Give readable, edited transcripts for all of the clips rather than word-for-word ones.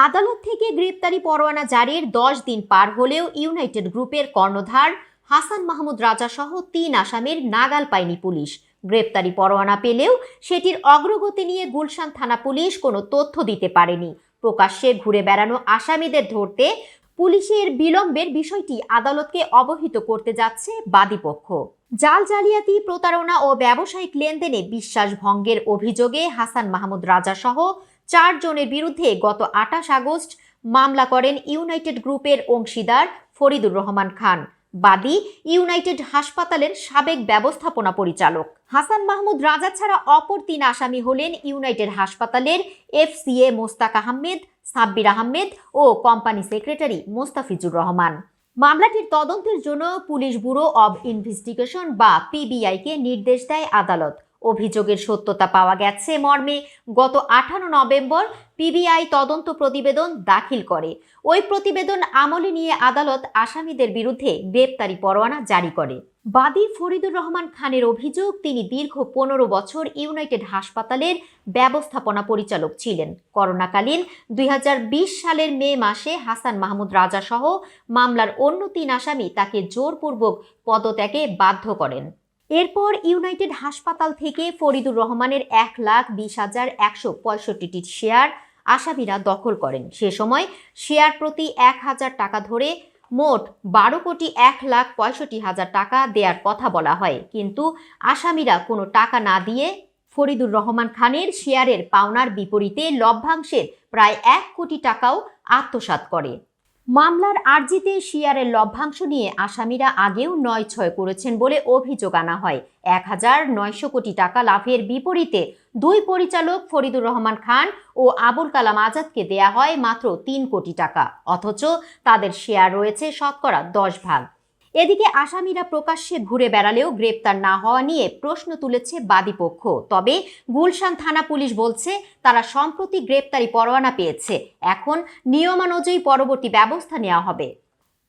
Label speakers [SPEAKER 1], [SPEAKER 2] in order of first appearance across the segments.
[SPEAKER 1] আদালত থেকে গ্রেপ্তারি পরোয়ানা জারির 10 দিন পার হলেও ইউনাইটেড গ্রুপের কর্ণধার হাসান মাহমুদ রাজা সহ 3 আসামির নাগাল পায়নি পুলিশ। গ্রেপ্তারি পরোয়ানা পেলেও সেটির অগ্রগতি নিয়ে গুলশান থানা পুলিশ কোনো তথ্য দিতে পারেনি। প্রকাশ্যে ঘুরে বেড়ানো আসামিদের ধরতে পুলিশের বিলম্বের বিষয়টি আদালতকে অবহিত করতে যাচ্ছে বাদীপক্ষ। জাল জালিয়াতি, প্রতারণা ও ব্যবসায়িক লেনদেনে বিশ্বাস ভঙ্গের অভিযোগে হাসান মাহমুদ রাজা সহ 4 জনের বিরুদ্ধে গত 28 আগস্ট মামলা করেন ইউনাইটেড গ্রুপের অংশীদার ফরিদুর রহমান খান। বাদী ইউনাইটেড হাসপাতালের সাবেক ব্যবস্থাপনা পরিচালক। হাসান মাহমুদ রাজা ছাড়া অপর 3 আসামি হলেন ইউনাইটেড হাসপাতালের FCA মোস্তাক আহমেদ, সাব্বির আহমেদ ও কোম্পানি সেক্রেটারি মোস্তাফিজুর রহমান। মামলাটির তদন্তের জন্য পুলিশ ব্যুরো অব ইনভেস্টিগেশন বা PBI-কে নির্দেশ দেয় আদালত। অভিযোগের সত্যতা পাওয়া গেছে মর্মে গত 18 নভেম্বর PBI তদন্ত প্রতিবেদন দাখিল করে। ওই প্রতিবেদন আমলে নিয়ে আদালত আসামিদের বিরুদ্ধে গ্রেপ্তারি পরোয়ানা জারি করে। বাদী ফরিদুর রহমান খানের অভিযোগ, তিনি দীর্ঘ 15 বছর ইউনাইটেড হাসপাতালের ব্যবস্থাপনা পরিচালক ছিলেন। করোনাকালীন 2020 সালের মে মাসে হাসান মাহমুদ রাজা সহ মামলার অন্য 3 আসামি তাকে জোরপূর্বক পদত্যাগে বাধ্য করেন। এরপর ইউনাইটেড হাসপাতাল থেকে ফরিদুর রহমানের 1,20,165টি শেয়ার আসামিরা দখল করেন। সে সময় শেয়ার প্রতি 1,000 টাকা ধরে মোট 12,61,65,000 টাকা দেওয়ার কথা বলা হয়, কিন্তু আসামিরা কোনো টাকা না দিয়ে ফরিদুর রহমান খানের শেয়ারের পাওনার বিপরীতে লভ্যাংশের প্রায় 1 কোটি টাকাও আত্মসাৎ করে। মামলার আর্জিতে শেয়ারের লভ্যাংশ নিয়ে আসামিরা আগেও 9-6 করেছেন বলে অভিযোগ আনা হয়। 1,900 কোটি টাকা লাভের বিপরীতে 2 পরিচালক ফরিদুর রহমান খান ও আবুল কালাম আজাদকে দেয়া হয় মাত্র 3 কোটি টাকা, অথচ তাদের শেয়ার রয়েছে শতকরা 10 ভাগ। এদিকে আসামিরা প্রকাশ্যে ঘুরে বেড়ালেও গ্রেপ্তার না হওয়া নিয়ে প্রশ্ন তুলেছে বাদীপক্ষ। তবে গুলশান থানা পুলিশ বলছে তারা সম্প্রতি গ্রেপ্তারি পরোয়ানা পেয়েছে, এখন নিয়মানুযায়ী পরবর্তী ব্যবস্থা নেওয়া হবে।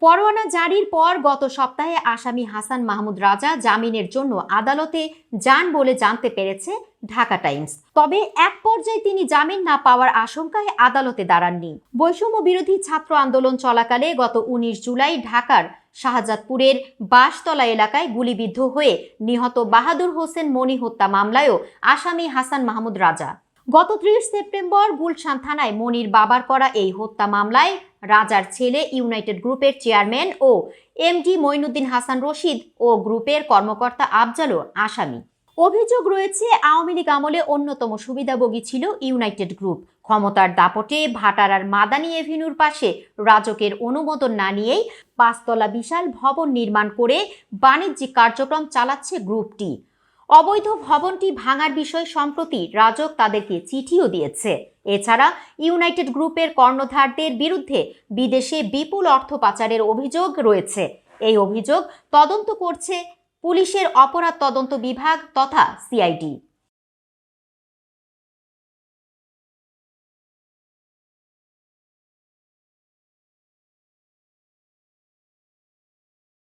[SPEAKER 1] পরোয়ানা জারির পর গত সপ্তাহে আসামি হাসান মাহমুদ রাজা জামিনের জন্য আদালতে যান বলে জানতে পেরেছে ঢাকা টাইমস। তবে এক পর্যায়ে তিনি জামিন না পাওয়ার আশঙ্কায় আদালতে দাঁড়াননি। বৈষম্য বিরোধী ছাত্র আন্দোলন চলাকালে গত 19 জুলাই ঢাকার শাহজাদপুরের বাঁশতলা এলাকায় গুলিবিদ্ধ হয়ে নিহত বাহাদুর হোসেন মনি হত্যা মামলায়ও আসামি হাসান মাহমুদ রাজা। গত 30 সেপ্টেম্বর গুলশান থানায় মনির বাবার করা এই হত্যা মামলায় রাজার ছেলে ইউনাইটেড গ্রুপের চেয়ারম্যান ও MD মঈনুদ্দিন হাসান রশিদ ও গ্রুপের কর্মকর্তা আফজালও আসামি। অভিযোগ রয়েছে, আওয়ামী লীগ আমলে অন্যতম সুবিধাভোগী ছিল ইউনাইটেড গ্রুপ। ক্ষমতার দাপটে ভাটারার মাদানী এভিনিউর পাশে রাজকের অনুমোদন না নিয়েই 5 তলা বিশাল ভবন নির্মাণ করে বাণিজ্যিক কার্যক্রম চালাচ্ছে গ্রুপটি। অবৈধ ভবনটি ভাঙার বিষয়ে সম্প্রতি রাজক তাদেরকে চিঠিও দিয়েছে। এছাড়া ইউনাইটেড গ্রুপের কর্ণধারদের বিরুদ্ধে বিদেশে বিপুল অর্থ পাচারের অভিযোগ রয়েছে। এই অভিযোগ তদন্ত করছে পুলিশের অপরাধ তদন্ত বিভাগ তথা CID।